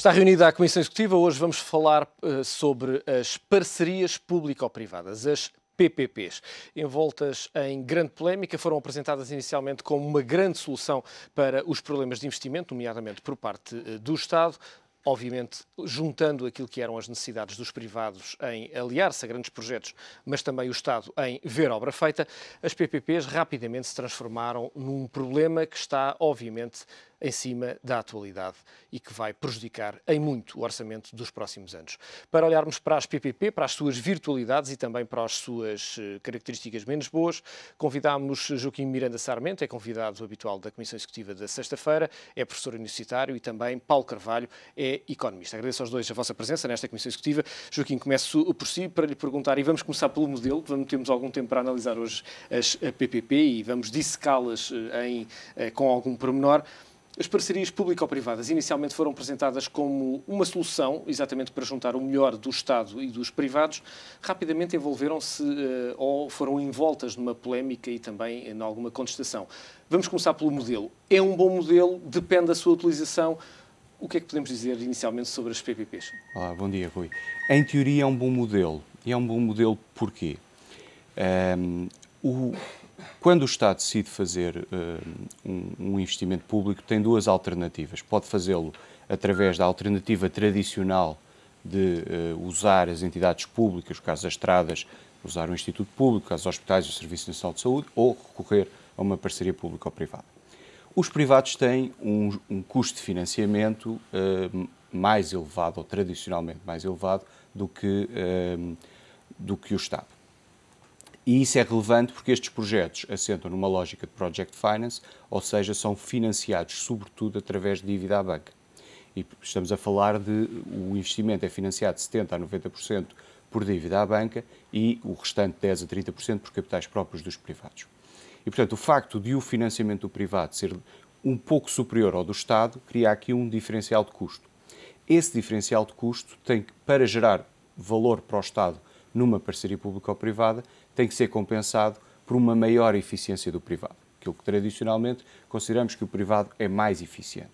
Está reunida a Comissão Executiva. Hoje vamos falar sobre as parcerias público-privadas, as PPPs. Envoltas em grande polémica, foram apresentadas inicialmente como uma grande solução para os problemas de investimento, nomeadamente por parte do Estado. Obviamente, juntando aquilo que eram as necessidades dos privados em aliar-se a grandes projetos, mas também o Estado em ver obra feita, as PPPs rapidamente se transformaram num problema que está, obviamente, em cima da atualidade e que vai prejudicar em muito o orçamento dos próximos anos. Para olharmos para as PPP, para as suas virtualidades e também para as suas características menos boas, convidámos Joaquim Miranda Sarmento, é convidado habitual da Comissão Executiva da sexta-feira, é professor universitário, e também Paulo Carvalho, é economista. Agradeço aos dois a vossa presença nesta Comissão Executiva. Joaquim, começo por si para lhe perguntar, e vamos começar pelo modelo, temos algum tempo para analisar hoje as PPP e vamos dissecá-las com algum pormenor. As parcerias público-privadas inicialmente foram apresentadas como uma solução, exatamente para juntar o melhor do Estado e dos privados. Rapidamente envolveram-se ou foram envoltas numa polémica e também em alguma contestação. Vamos começar pelo modelo. É um bom modelo? Depende da sua utilização? O que é que podemos dizer inicialmente sobre as PPPs? Olá, bom dia, Rui. Em teoria é um bom modelo. E é um bom modelo porquê? Quando o Estado decide fazer um investimento público, tem duas alternativas. Pode fazê-lo através da alternativa tradicional de usar as entidades públicas, no caso das estradas, usar o Instituto Público, no caso dos hospitais e o Serviço Nacional de Saúde, ou recorrer a uma parceria público-privada. Os privados têm um custo de financiamento mais elevado, ou tradicionalmente mais elevado, do que o Estado. E isso é relevante porque estes projetos assentam numa lógica de project finance, ou seja, são financiados sobretudo através de dívida à banca. E estamos a falar de o investimento é financiado de 70% a 90% por dívida à banca e o restante 10% a 30% por capitais próprios dos privados. E, portanto, o facto de o financiamento do privado ser um pouco superior ao do Estado cria aqui um diferencial de custo. Esse diferencial de custo tem que, para gerar valor para o Estado numa parceria pública ou privada, tem que ser compensado por uma maior eficiência do privado. Aquilo que tradicionalmente consideramos que o privado é mais eficiente.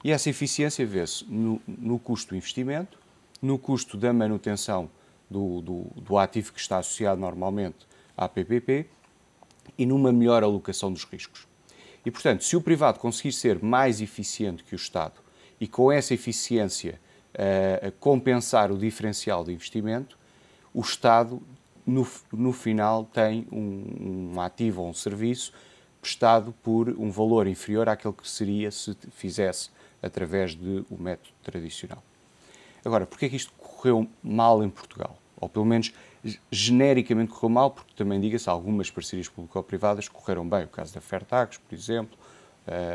E essa eficiência vê-se no custo do investimento, no custo da manutenção do ativo que está associado normalmente à PPP e numa melhor alocação dos riscos. E, portanto, se o privado conseguir ser mais eficiente que o Estado e com essa eficiência compensar o diferencial de investimento, o Estado, no final, tem um ativo ou um serviço prestado por um valor inferior àquele que seria se fizesse através do método tradicional. Agora, porquê é que isto correu mal em Portugal? Ou pelo menos genericamente correu mal, porque também, diga-se, algumas parcerias público-privadas correram bem, o caso da Fairtax, por exemplo,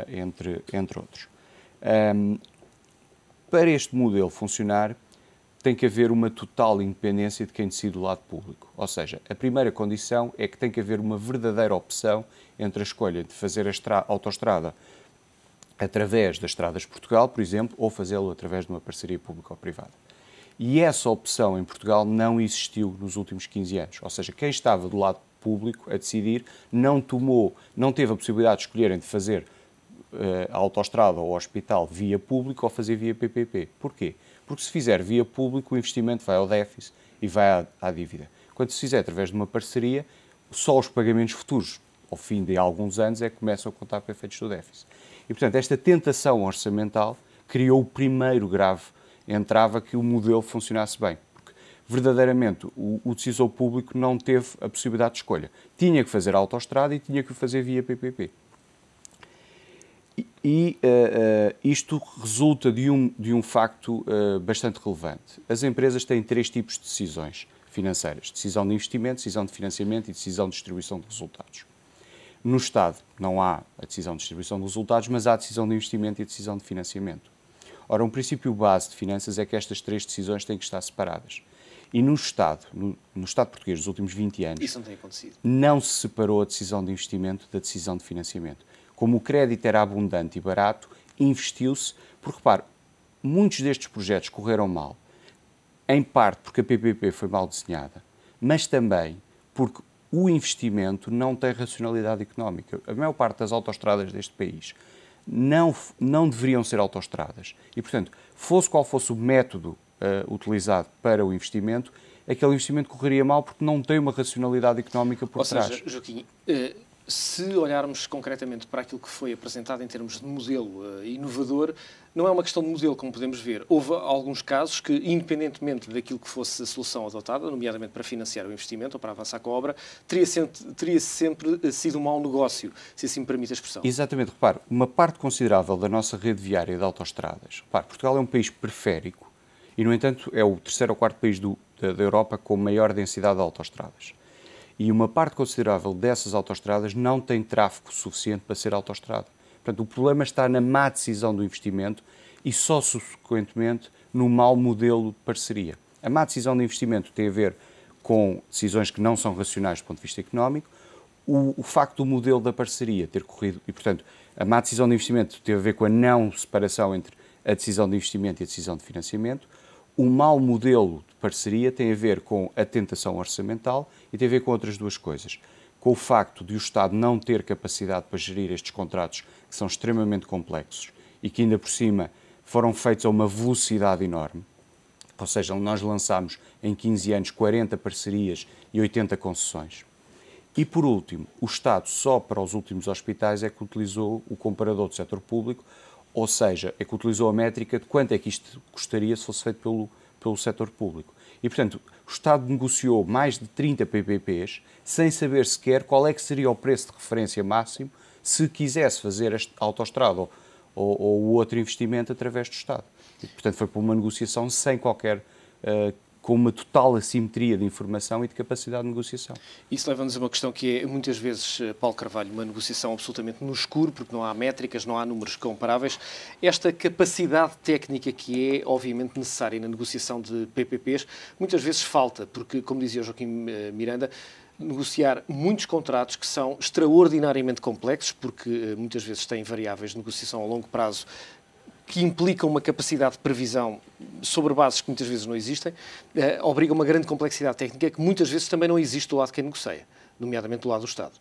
entre outros. Para este modelo funcionar, tem que haver uma total independência de quem decide do lado público. Ou seja, a primeira condição é que tem que haver uma verdadeira opção entre a escolha de fazer a autoestrada através das Estradas de Portugal, por exemplo, ou fazê-lo através de uma parceria público-privada. E essa opção em Portugal não existiu nos últimos 15 anos. Ou seja, quem estava do lado público a decidir não teve a possibilidade de escolherem de fazer a autoestrada ou o hospital via público ou fazer via PPP. Porquê? Porque se fizer via público, o investimento vai ao déficit e vai à dívida. Quando se fizer através de uma parceria, só os pagamentos futuros, ao fim de alguns anos, é que começam a contar para efeitos do déficit. E, portanto, esta tentação orçamental criou o primeiro grave entrave a que o modelo funcionasse bem. Porque, verdadeiramente, o decisor público não teve a possibilidade de escolha. Tinha que fazer a autoestrada e tinha que fazer via PPP. Isto resulta de um facto bastante relevante. As empresas têm três tipos de decisões financeiras: decisão de investimento, decisão de financiamento e decisão de distribuição de resultados. No Estado não há a decisão de distribuição de resultados, mas há a decisão de investimento e a decisão de financiamento. Ora, um princípio base de finanças é que estas três decisões têm que estar separadas. E no Estado português dos últimos 20 anos, isso não tem acontecido. Não se separou a decisão de investimento da decisão de financiamento. Como o crédito era abundante e barato, investiu-se, porque, repare, muitos destes projetos correram mal, em parte porque a PPP foi mal desenhada, mas também porque o investimento não tem racionalidade económica. A maior parte das autoestradas deste país não deveriam ser autoestradas e, portanto, fosse qual fosse o método utilizado para o investimento, aquele investimento correria mal porque não tem uma racionalidade económica por trás. Ou seja, Joaquim, se olharmos concretamente para aquilo que foi apresentado em termos de modelo inovador, não é uma questão de modelo, como podemos ver. Houve alguns casos que, independentemente daquilo que fosse a solução adotada, nomeadamente para financiar o investimento ou para avançar com a obra, teria sempre sido um mau negócio, se assim me permite a expressão. Exatamente. Repare, uma parte considerável da nossa rede viária de autoestradas. Repare, Portugal é um país periférico e, no entanto, é o terceiro ou quarto país da Europa com maior densidade de autoestradas. E uma parte considerável dessas autoestradas não tem tráfego suficiente para ser autoestrada. Portanto, o problema está na má decisão do investimento e só subsequentemente no mau modelo de parceria. A má decisão de investimento tem a ver com decisões que não são racionais do ponto de vista económico, o facto do modelo da parceria ter corrido, e portanto, a má decisão de investimento teve a ver com a não separação entre a decisão de investimento e a decisão de financiamento. O mau modelo de parceria tem a ver com a tentação orçamental e tem a ver com outras duas coisas. Com o facto de o Estado não ter capacidade para gerir estes contratos que são extremamente complexos e que ainda por cima foram feitos a uma velocidade enorme. Ou seja, nós lançámos em 15 anos 40 parcerias e 80 concessões. E por último, o Estado só para os últimos hospitais é que utilizou o comparador do setor público, ou seja, é que utilizou a métrica de quanto é que isto custaria se fosse feito pelo setor público. E, portanto, o Estado negociou mais de 30 PPPs sem saber sequer qual é que seria o preço de referência máximo se quisesse fazer a autoestrada ou o outro investimento através do Estado. E, portanto, foi por uma negociação sem qualquer, com uma total assimetria de informação e de capacidade de negociação. Isso leva-nos a uma questão que é, muitas vezes, Paulo Carvalho, uma negociação absolutamente no escuro, porque não há métricas, não há números comparáveis. Esta capacidade técnica que é, obviamente, necessária na negociação de PPPs, muitas vezes falta, porque, como dizia o Joaquim Miranda, negociar muitos contratos que são extraordinariamente complexos, porque muitas vezes têm variáveis de negociação a longo prazo que implicam uma capacidade de previsão sobre bases que muitas vezes não existem, obriga uma grande complexidade técnica que muitas vezes também não existe do lado de quem negocia, nomeadamente do lado do Estado.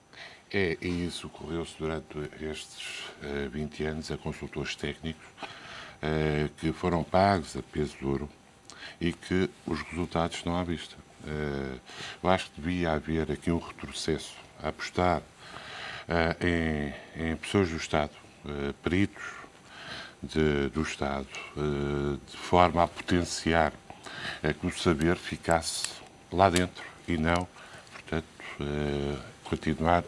E isso ocorreu-se durante estes 20 anos a consultores técnicos que foram pagos a peso de ouro e que os resultados estão à vista. Eu acho que devia haver aqui um retrocesso, a apostar em pessoas do Estado, peritos do Estado, de forma a potenciar que o saber ficasse lá dentro e não, portanto, continuar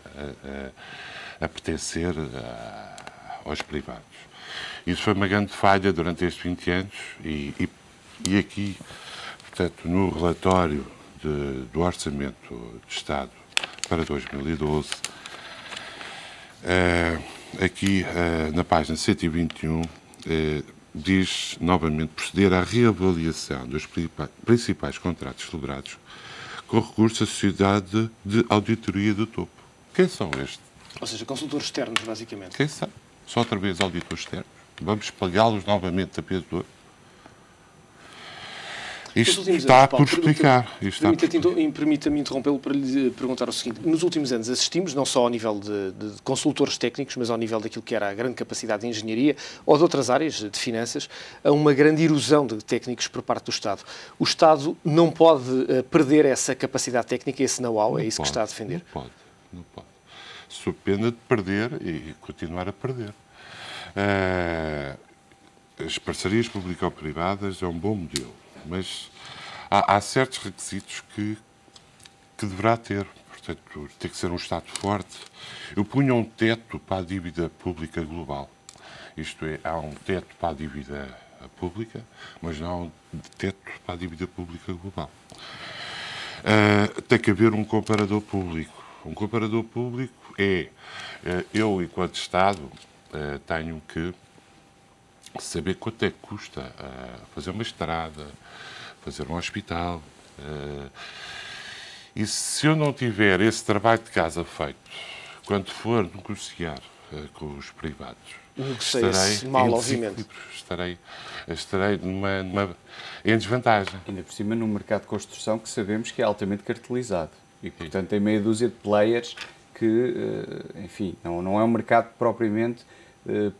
a pertencer aos privados. Isso foi uma grande falha durante estes 20 anos e aqui, portanto, no relatório do Orçamento de Estado para 2012, aqui na página 121, diz novamente proceder à reavaliação dos principais contratos celebrados com recurso à Sociedade de Auditoria do Topo. Quem são estes? Ou seja, consultores externos, basicamente. Quem são? Só outra vez auditores externos. Vamos pagá-los novamente a peso de ouro. Isto está por explicar. Permita-me interrompê-lo para lhe perguntar o seguinte. Nos últimos anos assistimos, não só ao nível de consultores técnicos, mas ao nível daquilo que era a grande capacidade de engenharia ou de outras áreas de finanças, a uma grande erosão de técnicos por parte do Estado. O Estado não pode perder essa capacidade técnica, esse know-how, é isso que está a defender? Não pode. Sob pena de perder e continuar a perder. As parcerias público-privadas é um bom modelo. Mas há certos requisitos que deverá ter. Portanto, tem que ser um Estado forte. Eu punha um teto para a dívida pública global. Isto é, há um teto para a dívida pública, mas não há um teto para a dívida pública global. Tem que haver um comparador público. Um comparador público é, eu, enquanto Estado, tenho que saber quanto é que custa fazer uma estrada, fazer um hospital. E se eu não tiver esse trabalho de casa feito, quando for negociar com os privados, negocia-se mal, obviamente. Estarei em desvantagem. Ainda por cima num mercado de construção que sabemos que é altamente cartelizado. E, portanto, tem meia dúzia de players que, enfim, não é um mercado propriamente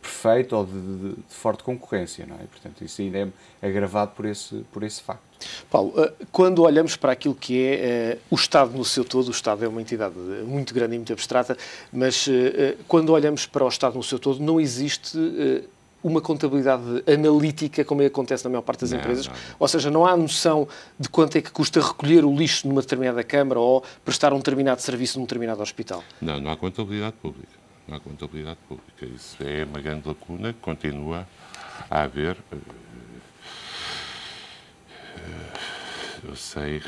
perfeito ou de forte concorrência, não é? Portanto, isso ainda é agravado por esse facto. Paulo, quando olhamos para aquilo que é o Estado no seu todo, o Estado é uma entidade muito grande e muito abstrata, mas quando olhamos para o Estado no seu todo, não existe uma contabilidade analítica como acontece na maior parte das empresas. Não. Ou seja, não há noção de quanto é que custa recolher o lixo numa determinada câmara ou prestar um determinado serviço num determinado hospital. Não há contabilidade pública. Não há contabilidade pública. Isso é uma grande lacuna que continua a haver. Eu sei.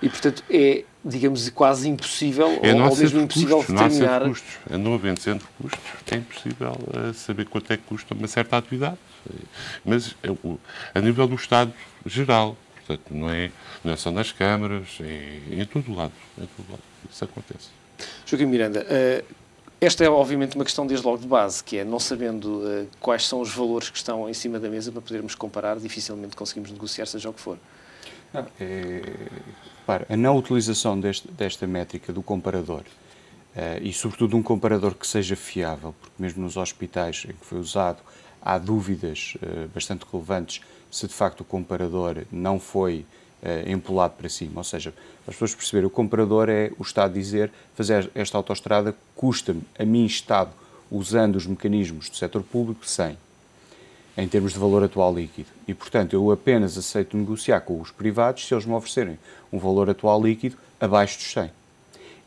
E, portanto, é, digamos, quase impossível, ou mesmo impossível determinar... Não havendo centro de custos, é impossível saber quanto é que custa uma certa atividade. Mas a nível do Estado geral, portanto, não é só nas câmaras, é em todo o lado. Isso acontece. Joaquim Miranda, esta é, obviamente, uma questão desde logo de base, que é, não sabendo quais são os valores que estão em cima da mesa para podermos comparar, dificilmente conseguimos negociar, seja o que for. A não utilização desta métrica do comparador e, sobretudo, um comparador que seja fiável, porque mesmo nos hospitais em que foi usado há dúvidas bastante relevantes se de facto o comparador não foi empolado para cima. Ou seja, as pessoas perceberem, o comparador é o Estado dizer fazer esta autoestrada custa-me, a mim Estado, usando os mecanismos do setor público, 100. Em termos de valor atual líquido. E, portanto, eu apenas aceito negociar com os privados se eles me oferecerem um valor atual líquido abaixo dos 100.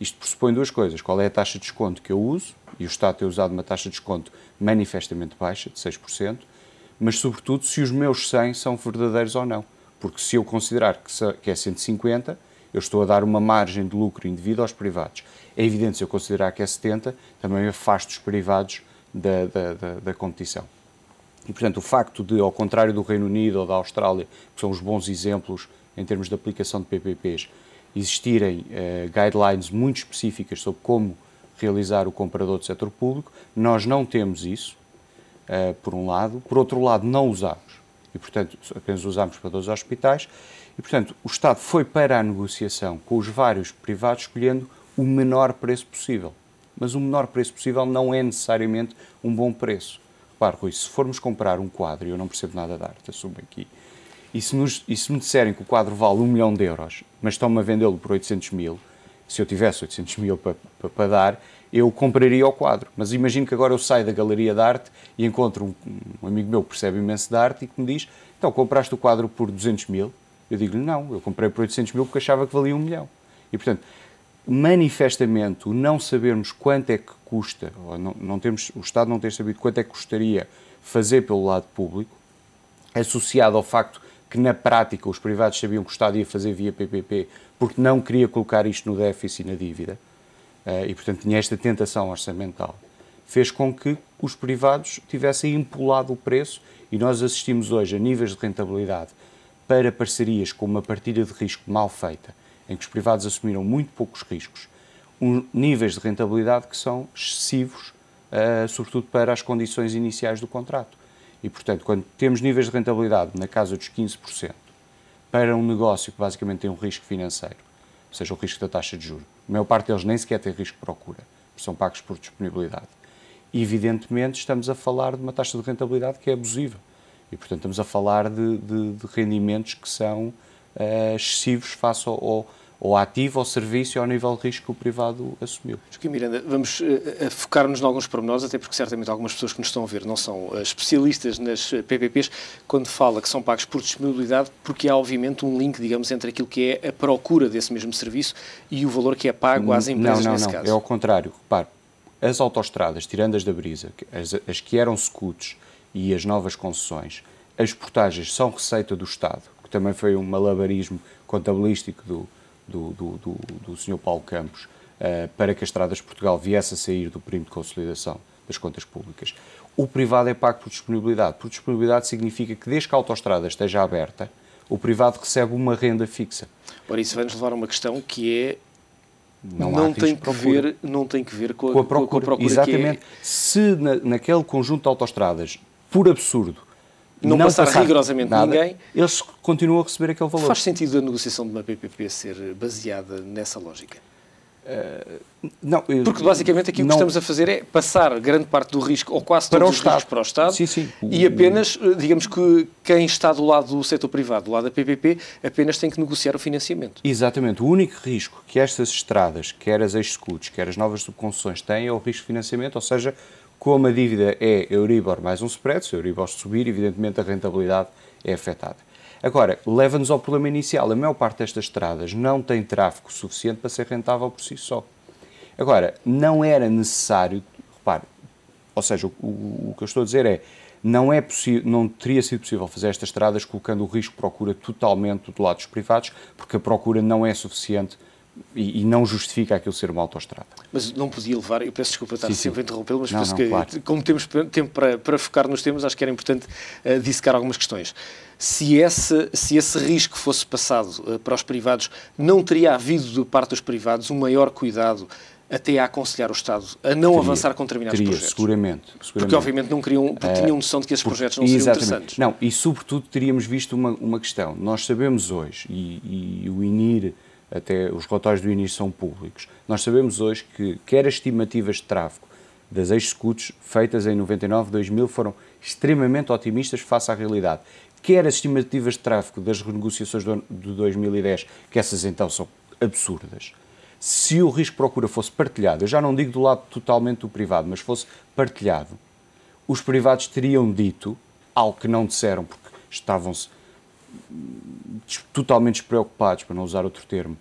Isto pressupõe duas coisas. Qual é a taxa de desconto que eu uso, e o Estado tem usado uma taxa de desconto manifestamente baixa, de 6%, mas, sobretudo, se os meus 100 são verdadeiros ou não. Porque se eu considerar que é 150, eu estou a dar uma margem de lucro indevida aos privados. É evidente, se eu considerar que é 70, também afasto os privados da competição. E, portanto, o facto de, ao contrário do Reino Unido ou da Austrália, que são os bons exemplos em termos de aplicação de PPPs, existirem guidelines muito específicas sobre como realizar o comparador do setor público, nós não temos isso, por um lado. Por outro lado, não usamos. E, portanto, apenas usamos para 12 hospitais. E, portanto, o Estado foi para a negociação com os vários privados escolhendo o menor preço possível. Mas o menor preço possível não é necessariamente um bom preço. Repare, Rui, se formos comprar um quadro, e eu não percebo nada de arte, assumo aqui, e se me disserem que o quadro vale 1 milhão de euros, mas estão-me a vendê-lo por 800 mil, se eu tivesse 800 mil para dar, eu compraria o quadro. Mas imagino que agora eu saio da galeria de arte e encontro um amigo meu que percebe imenso de arte e que me diz, então, compraste o quadro por 200 mil? Eu digo-lhe, não, eu comprei por 800 mil porque achava que valia 1 milhão. E, portanto, manifestamente, o não sabermos quanto é que custa, ou o Estado não ter sabido quanto é que custaria fazer pelo lado público, associado ao facto que, na prática, os privados sabiam que o Estado ia fazer via PPP porque não queria colocar isto no déficit e na dívida, e, portanto, tinha esta tentação orçamental, fez com que os privados tivessem empolado o preço e nós assistimos hoje a níveis de rentabilidade para parcerias com uma partilha de risco mal feita, em que os privados assumiram muito poucos riscos, níveis de rentabilidade que são excessivos, sobretudo para as condições iniciais do contrato. E, portanto, quando temos níveis de rentabilidade na casa dos 15%, para um negócio que basicamente tem um risco financeiro, ou seja, o risco da taxa de juros, a maior parte deles nem sequer tem risco de procura, são pagos por disponibilidade. E, evidentemente, estamos a falar de uma taxa de rentabilidade que é abusiva. E, portanto, estamos a falar de rendimentos que são excessivos face ao ativo, ao serviço e ao nível de risco que o privado assumiu. Joaquim Miranda, vamos focar-nos em alguns pormenores, até porque certamente algumas pessoas que nos estão a ver não são especialistas nas PPPs, quando fala que são pagos por disponibilidade, porque há obviamente um link, digamos, entre aquilo que é a procura desse mesmo serviço e o valor que é pago às empresas nesse caso. É ao contrário. Repare, as autoestradas, tirando as da Brisa, as que eram SCUTs e as novas concessões, as portagens são receita do Estado, que também foi um malabarismo contabilístico do Sr. Paulo Campos, para que as estradas de Portugal viesse a sair do perímetro de consolidação das contas públicas. O privado é pago por disponibilidade. Por disponibilidade significa que, desde que a autoestrada esteja aberta, o privado recebe uma renda fixa. Ora, isso vai-nos levar a uma questão que é... Não tem que ver com a procura. Exatamente. Que é... Se naquele conjunto de autoestradas, por absurdo, não passar rigorosamente nada, ninguém, eles continuam a receber aquele valor. Faz sentido a negociação de uma PPP ser baseada nessa lógica? Não, porque basicamente aqui o que estamos a fazer é passar grande parte do risco, ou quase todos os riscos, para o Estado. Sim, sim. E apenas, digamos que quem está do lado do setor privado, do lado da PPP, apenas tem que negociar o financiamento. Exatamente. O único risco que estas estradas, quer as ex-scuts, quer as novas subconcessões têm, é o risco de financiamento, ou seja, como a dívida é Euribor mais um spread, se o Euribor subir, evidentemente a rentabilidade é afetada. Agora, leva-nos ao problema inicial. A maior parte destas estradas não tem tráfego suficiente para ser rentável por si só. Agora, não era necessário, repare, ou seja, o que eu estou a dizer é, não teria sido possível fazer estas estradas colocando o risco-procura totalmente do lado dos privados, porque a procura não é suficiente e não justifica aquilo ser uma autoestrada. Mas não podia levar, eu peço desculpa estar sempre a interrompê-lo, mas penso claro. que, como temos tempo para focar nos temas, acho que era importante dissecar algumas questões. Se esse risco fosse passado para os privados, não teria havido, de parte dos privados, um maior cuidado até a aconselhar o Estado a não avançar com determinados projetos? Seguramente. Porque, obviamente, não queriam, porque tinham noção de que esses projetos não seriam interessantes. Não, e, sobretudo, teríamos visto uma questão. Nós sabemos hoje, e o INIR, até os relatórios do INIR são públicos, nós sabemos hoje que quer as estimativas de tráfego das ex-scuts feitas em 99, 2000 foram extremamente otimistas face à realidade. Quer as estimativas de tráfego das renegociações de 2010, que essas então são absurdas. Se o risco-procura fosse partilhado, eu já não digo do lado totalmente do privado, mas fosse partilhado, os privados teriam dito, algo que não disseram, porque estavam-se totalmente despreocupados, para não usar outro termo,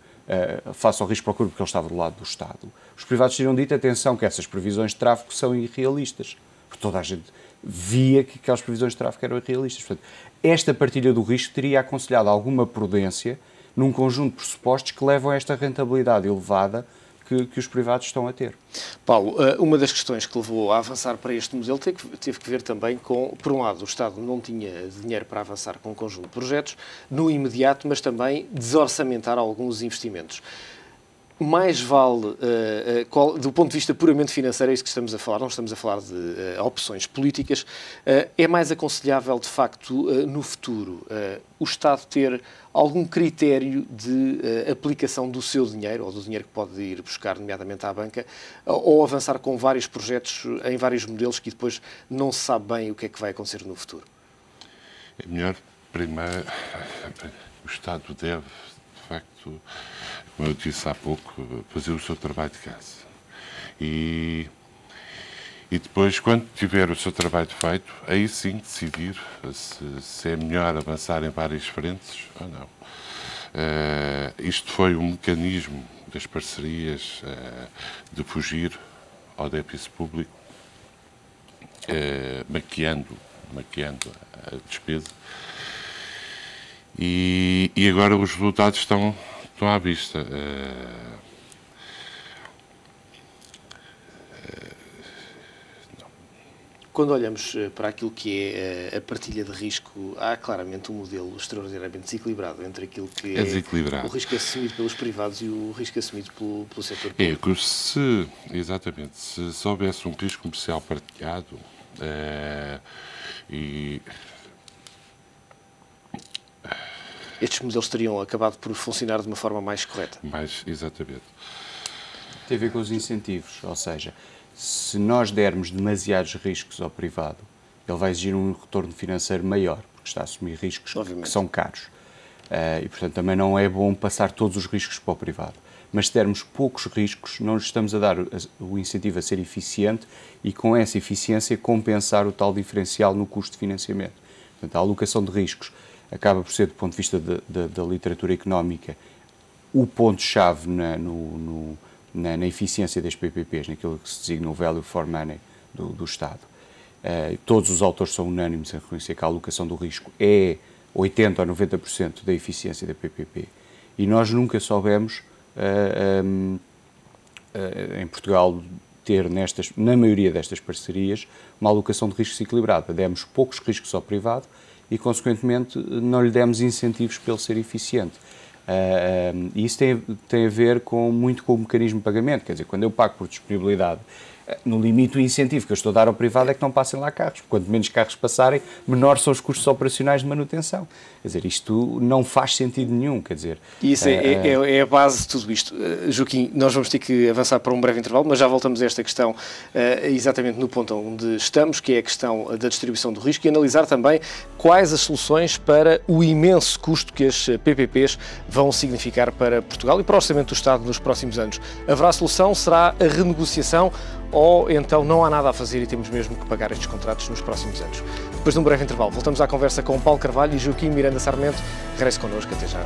face ao risco-procura, porque ele estava do lado do Estado. Os privados teriam dito, atenção, que essas previsões de tráfego são irrealistas. Porque toda a gente via que aquelas previsões de tráfego eram irrealistas. Portanto, esta partilha do risco teria aconselhado alguma prudência num conjunto de pressupostos que levam a esta rentabilidade elevada que os privados estão a ter. Paulo, uma das questões que levou a avançar para este modelo teve que ver também com, por um lado, o Estado não tinha dinheiro para avançar com um conjunto de projetos no imediato, mas também desorçamentar alguns investimentos. Mais vale, do ponto de vista puramente financeiro, é isso que estamos a falar, não estamos a falar de opções políticas, é mais aconselhável, de facto, no futuro, o Estado ter algum critério de aplicação do seu dinheiro, ou do dinheiro que pode ir buscar, nomeadamente à banca, ou avançar com vários projetos em vários modelos que depois não se sabe bem o que é que vai acontecer no futuro? É melhor, primeiro, o Estado deve, de facto, como eu disse há pouco, fazer o seu trabalho de casa. E depois, quando tiver o seu trabalho feito, aí sim decidir se é melhor avançar em várias frentes ou não. Isto foi um mecanismo das parcerias de fugir ao déficit público, maquiando a despesa. E agora os resultados estão à vista. Quando olhamos para aquilo que é a partilha de risco, há claramente um modelo extraordinariamente desequilibrado entre aquilo que é o risco assumido pelos privados e o risco assumido pelo setor público. Exatamente. Se houvesse um risco comercial partilhado estes modelos teriam acabado por funcionar de uma forma mais correta. Exatamente. Tem a ver com os incentivos, ou seja, se nós dermos demasiados riscos ao privado, ele vai exigir um retorno financeiro maior, porque está a assumir riscos que são caros. E, portanto, também não é bom passar todos os riscos para o privado. Mas se dermos poucos riscos, não lhes estamos a dar o incentivo a ser eficiente e, com essa eficiência, compensar o tal diferencial no custo de financiamento. Portanto, a alocação de riscos acaba por ser, do ponto de vista da literatura económica, o ponto-chave na eficiência das PPPs, naquilo que se designa o value for money do Estado. Todos os autores são unânimes em reconhecer que a alocação do risco é 80% ou 90% da eficiência da PPP. E nós nunca soubemos, em Portugal, ter na maioria destas parcerias, uma alocação de riscos equilibrada. Demos poucos riscos ao privado e, consequentemente, não lhe demos incentivos para ele ser eficiente. E isso tem a ver muito com o mecanismo de pagamento. Quer dizer, quando eu pago por disponibilidade, No limite, o incentivo que eu estou a dar ao privado é que não passem lá carros. Quanto menos carros passarem, menor são os custos operacionais de manutenção. Quer dizer, isto não faz sentido nenhum, quer dizer... E isso é a base de tudo isto. Joaquim, nós vamos ter que avançar para um breve intervalo, mas já voltamos a esta questão exatamente no ponto onde estamos, que é a questão da distribuição do risco, e analisar também quais as soluções para o imenso custo que as PPPs vão significar para Portugal e para o orçamento do Estado nos próximos anos. Haverá solução? Será a renegociação? Ou então não há nada a fazer e temos mesmo que pagar estes contratos nos próximos anos? Depois de um breve intervalo, voltamos à conversa com Paulo Carvalho e Joaquim Miranda Sarmento. Regresse connosco, até já.